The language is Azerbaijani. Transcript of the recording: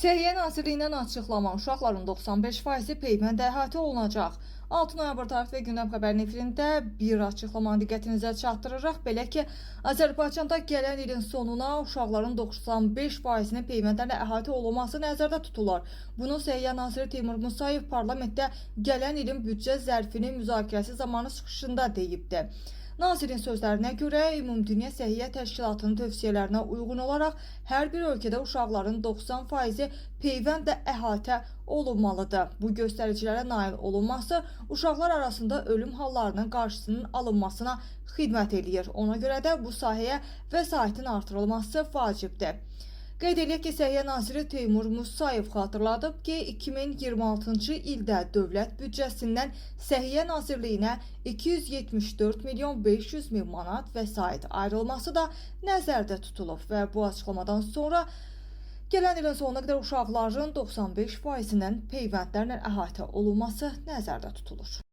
Səhiyyə Nazirliyindən açıqlama, uşaqların 95%-i peyvəndə əhatə olunacaq. 6 noyabr tarix və gündəm xəbərin efirində bir açıqlamanı diqqətinizə çatdırırıq. Belə ki, Azərbaycanda gələn ilin sonuna uşaqların 95%-nin peyvəndlərlə əhatə olunması nəzərdə tutulur. Bunu Səhiyyə Naziri Teymur Musayev parlamentdə gələn ilin büdcə zərfinin müzakirəsi zamanı çıxışında deyibdi. Nazirin sözlərinə görə, Ümumdünya Səhiyyə Təşkilatının tövsiyələrinə uyğun olaraq hər bir ölkədə uşaqların 90%-i peyvəndlə əhatə olunmalıdır. Bu göstəricilərə nail olunması uşaqlar arasında ölüm hallarının qarşısının alınmasına xidmət edir. Ona görə də bu sahəyə vəsaitin artırılması vacibdir. Qeyd edək ki, Səhiyyə Naziri Teymur Musayev xatırladıb ki, 2026-cı ildə dövlət büdcəsindən Səhiyyə Nazirliyinə 274 milyon 500 min manat vəsait ayrılması da nəzərdə tutulub və bu açıqlamadan sonra gələn ilin sonuna qədər uşaqların 95%-nin peyvəndlərlə əhatə olunması nəzərdə tutulur.